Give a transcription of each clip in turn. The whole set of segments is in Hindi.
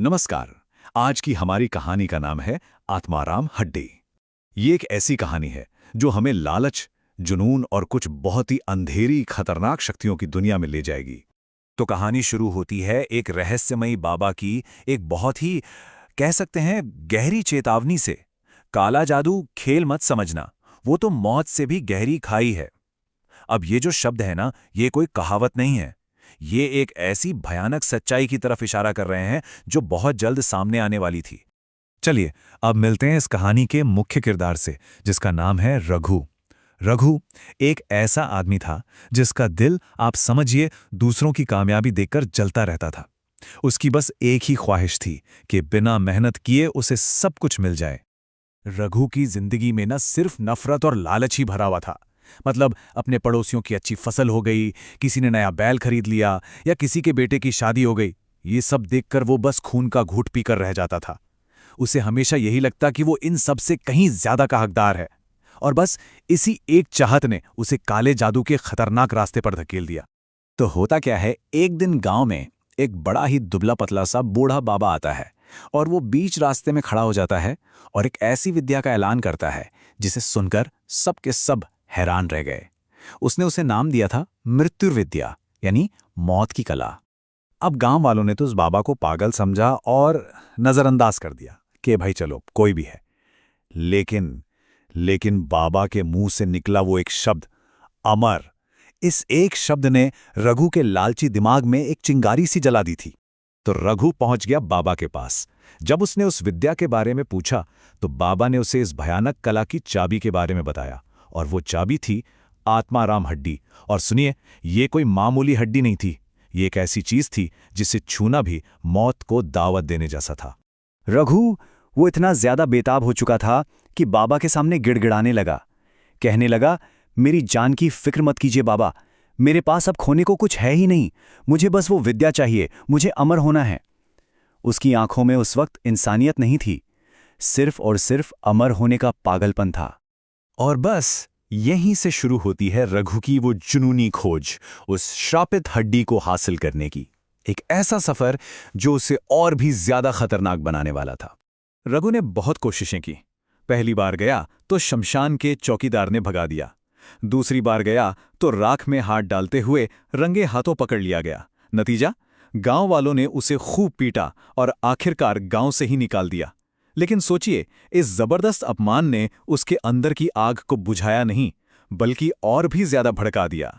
नमस्कार। आज की हमारी कहानी का नाम है आत्माराम हड्डी। ये एक ऐसी कहानी है जो हमें लालच, जुनून और कुछ बहुत ही अंधेरी खतरनाक शक्तियों की दुनिया में ले जाएगी। तो कहानी शुरू होती है एक रहस्यमयी बाबा की, एक बहुत ही कह सकते हैं गहरी चेतावनी से। काला जादू खेल मत समझना, वो तो मौत से भी गहरी खाई है। अब ये जो शब्द है ना, ये कोई कहावत नहीं है। ये एक ऐसी भयानक सच्चाई की तरफ इशारा कर रहे हैं जो बहुत जल्द सामने आने वाली थी। चलिए अब मिलते हैं इस कहानी के मुख्य किरदार से, जिसका नाम है रघु। रघु एक ऐसा आदमी था जिसका दिल, आप समझिए, दूसरों की कामयाबी देखकर जलता रहता था। उसकी बस एक ही ख्वाहिश थी कि बिना मेहनत किए उसे सब कुछ मिल जाए। रघु की जिंदगी में न सिर्फ नफरत और लालच ही भरा हुआ था। मतलब अपने पड़ोसियों की अच्छी फसल हो गई, किसी ने नया बैल खरीद लिया या किसी के बेटे की शादी हो गई, ये सब देखकर वो बस खून का घूंट पीकर रह जाता था। उसे हमेशा यही लगता कि वो इन सब से कहीं ज्यादा का हकदार है, और बस इसी एक चाहत ने उसे काले जादू के खतरनाक रास्ते पर धकेल दिया। तो होता क्या है, एक दिन गांव में एक बड़ा ही दुबला पतला सा बूढ़ा बाबा आता है और वो बीच रास्ते में खड़ा हो जाता है और एक ऐसी विद्या का ऐलान करता है जिसे सुनकर सब के सब हैरान रह गए। उसने उसे नाम दिया था मृत्युर्विद्या, यानी मौत की कला। अब गांव वालों ने तो उस बाबा को पागल समझा और नजरअंदाज कर दिया कि भाई चलो कोई भी है। लेकिन बाबा के मुंह से निकला वो एक शब्द, अमर। इस एक शब्द ने रघु के लालची दिमाग में एक चिंगारी सी जला दी थी। तो रघु पहुंच गया बाबा के पास। जब उसने उस विद्या के बारे में पूछा तो बाबा ने उसे इस भयानक कला की चाबी के बारे में बताया, और वो चाबी थी आत्माराम हड्डी। और सुनिए, ये कोई मामूली हड्डी नहीं थी, ये एक ऐसी चीज थी जिसे छूना भी मौत को दावत देने जैसा था। रघु वो इतना ज्यादा बेताब हो चुका था कि बाबा के सामने गिड़गिड़ाने लगा। कहने लगा, मेरी जान की फिक्र मत कीजिए बाबा, मेरे पास अब खोने को कुछ है ही नहीं, मुझे बस वो विद्या चाहिए, मुझे अमर होना है। उसकी आंखों में उस वक्त इंसानियत नहीं थी, सिर्फ और सिर्फ अमर होने का पागलपन था। और बस यहीं से शुरू होती है रघु की वो जुनूनी खोज, उस श्रापित हड्डी को हासिल करने की। एक ऐसा सफर जो उसे और भी ज्यादा खतरनाक बनाने वाला था। रघु ने बहुत कोशिशें की। पहली बार गया तो शमशान के चौकीदार ने भगा दिया। दूसरी बार गया तो राख में हाथ डालते हुए रंगे हाथों पकड़ लिया गया। नतीजा, गांव वालों ने उसे खूब पीटा और आखिरकार गांव से ही निकाल दिया। लेकिन सोचिए, इस जबरदस्त अपमान ने उसके अंदर की आग को बुझाया नहीं, बल्कि और भी ज्यादा भड़का दिया।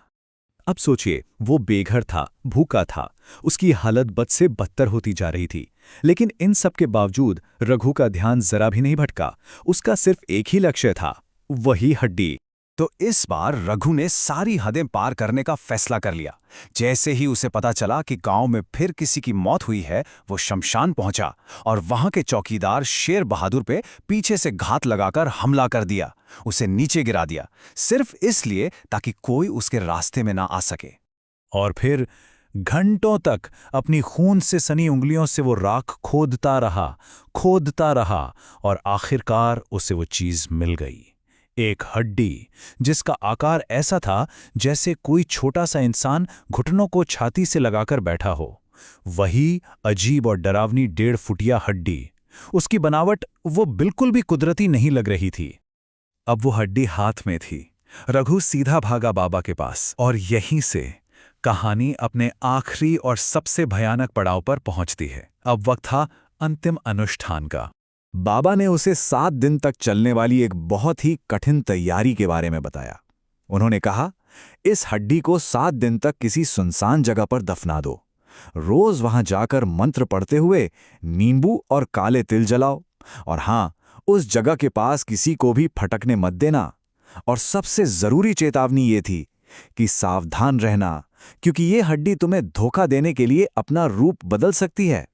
अब सोचिए, वो बेघर था, भूखा था, उसकी हालत बद से बदतर होती जा रही थी। लेकिन इन सब के बावजूद रघु का ध्यान जरा भी नहीं भटका। उसका सिर्फ एक ही लक्ष्य था, वही हड्डी। तो इस बार रघु ने सारी हदें पार करने का फैसला कर लिया। जैसे ही उसे पता चला कि गांव में फिर किसी की मौत हुई है, वो शमशान पहुंचा और वहां के चौकीदार शेर बहादुर पे पीछे से घात लगाकर हमला कर दिया। उसे नीचे गिरा दिया, सिर्फ इसलिए ताकि कोई उसके रास्ते में ना आ सके। और फिर घंटों तक अपनी खून से सनी उंगलियों से वो राख खोदता रहा और आखिरकार उसे वो चीज मिल गई। एक हड्डी जिसका आकार ऐसा था जैसे कोई छोटा सा इंसान घुटनों को छाती से लगाकर बैठा हो। वही अजीब और डरावनी 1.5 फुटिया हड्डी। उसकी बनावट वो बिल्कुल भी कुदरती नहीं लग रही थी। अब वो हड्डी हाथ में थी। रघु सीधा भागा बाबा के पास, और यहीं से कहानी अपने आखिरी और सबसे भयानक पड़ाव पर पहुंचती है। अब वक्त था अंतिम अनुष्ठान का। बाबा ने उसे 7 दिन तक चलने वाली एक बहुत ही कठिन तैयारी के बारे में बताया। उन्होंने कहा, इस हड्डी को 7 दिन तक किसी सुनसान जगह पर दफना दो। रोज वहां जाकर मंत्र पढ़ते हुए नींबू और काले तिल जलाओ, और हां, उस जगह के पास किसी को भी फटकने मत देना। और सबसे जरूरी चेतावनी ये थी कि सावधान रहना, क्योंकि ये हड्डी तुम्हें धोखा देने के लिए अपना रूप बदल सकती है।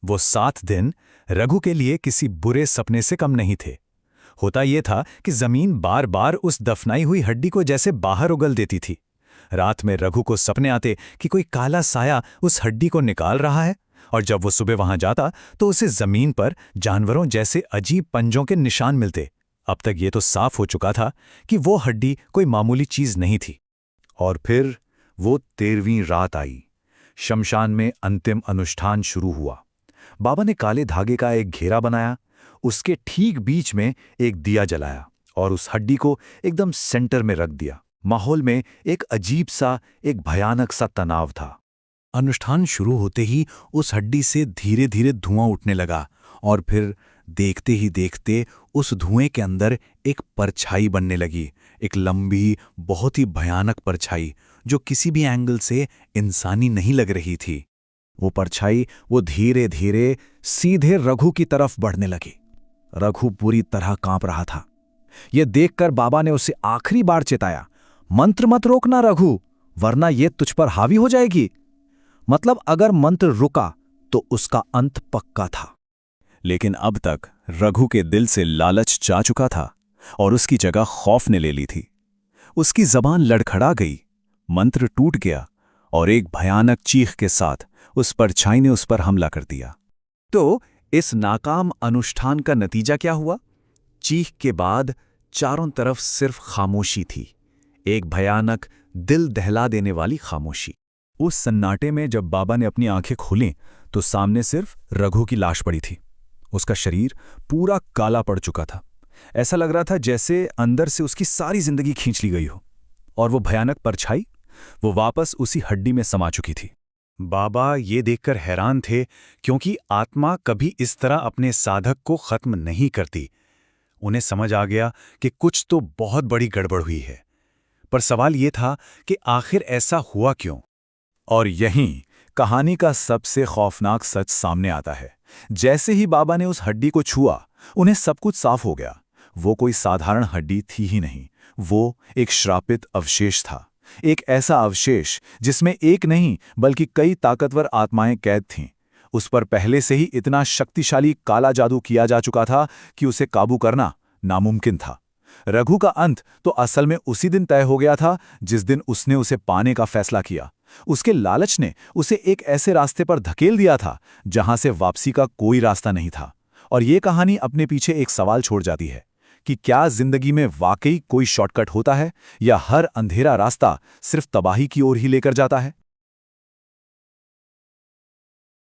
वो 7 दिन रघु के लिए किसी बुरे सपने से कम नहीं थे। होता यह था कि जमीन बार बार उस दफनाई हुई हड्डी को जैसे बाहर उगल देती थी। रात में रघु को सपने आते कि कोई काला साया उस हड्डी को निकाल रहा है, और जब वो सुबह वहां जाता तो उसे जमीन पर जानवरों जैसे अजीब पंजों के निशान मिलते। अब तक ये तो साफ हो चुका था कि वो हड्डी कोई मामूली चीज नहीं थी। और फिर वो 13वीं रात आई। शमशान में अंतिम अनुष्ठान शुरू हुआ। बाबा ने काले धागे का एक घेरा बनाया, उसके ठीक बीच में एक दिया जलाया और उस हड्डी को एकदम सेंटर में रख दिया। माहौल में एक अजीब सा, एक भयानक सा तनाव था। अनुष्ठान शुरू होते ही उस हड्डी से धीरे धीरे धुआं उठने लगा और फिर देखते ही देखते उस धुएं के अंदर एक परछाई बनने लगी, एक लंबी, बहुत ही भयानक परछाई जो किसी भी एंगल से इंसानी नहीं लग रही थी। वो परछाई वो धीरे धीरे सीधे रघु की तरफ बढ़ने लगी। रघु पूरी तरह कांप रहा था। यह देखकर बाबा ने उसे आखिरी बार चेताया, मंत्र मत रोकना रघु, वरना ये तुझ पर हावी हो जाएगी। मतलब अगर मंत्र रुका तो उसका अंत पक्का था। लेकिन अब तक रघु के दिल से लालच जा चुका था और उसकी जगह खौफ ने ले ली थी। उसकी जबान लड़खड़ा गई, मंत्र टूट गया और एक भयानक चीख के साथ उस परछाई ने उस पर हमला कर दिया। तो इस नाकाम अनुष्ठान का नतीजा क्या हुआ? चीख के बाद चारों तरफ सिर्फ खामोशी थी, एक भयानक, दिल दहला देने वाली खामोशी। उस सन्नाटे में जब बाबा ने अपनी आंखें खोलीं तो सामने सिर्फ रघु की लाश पड़ी थी। उसका शरीर पूरा काला पड़ चुका था। ऐसा लग रहा था जैसे अंदर से उसकी सारी जिंदगी खींच ली गई हो, और वो भयानक परछाई वो वापस उसी हड्डी में समा चुकी थी। बाबा ये देखकर हैरान थे, क्योंकि आत्मा कभी इस तरह अपने साधक को खत्म नहीं करती। उन्हें समझ आ गया कि कुछ तो बहुत बड़ी गड़बड़ हुई है, पर सवाल ये था कि आखिर ऐसा हुआ क्यों? और यहीं कहानी का सबसे खौफनाक सच सामने आता है। जैसे ही बाबा ने उस हड्डी को छुआ, उन्हें सब कुछ साफ हो गया। वो कोई साधारण हड्डी थी ही नहीं, वो एक श्रापित अवशेष था। एक ऐसा अवशेष जिसमें एक नहीं बल्कि कई ताकतवर आत्माएं कैद थीं। उस पर पहले से ही इतना शक्तिशाली काला जादू किया जा चुका था कि उसे काबू करना नामुमकिन था। रघु का अंत तो असल में उसी दिन तय हो गया था जिस दिन उसने उसे पाने का फैसला किया। उसके लालच ने उसे एक ऐसे रास्ते पर धकेल दिया था जहां से वापसी का कोई रास्ता नहीं था। और ये कहानी अपने पीछे एक सवाल छोड़ जाती है कि क्या जिंदगी में वाकई कोई शॉर्टकट होता है, या हर अंधेरा रास्ता सिर्फ तबाही की ओर ही लेकर जाता है?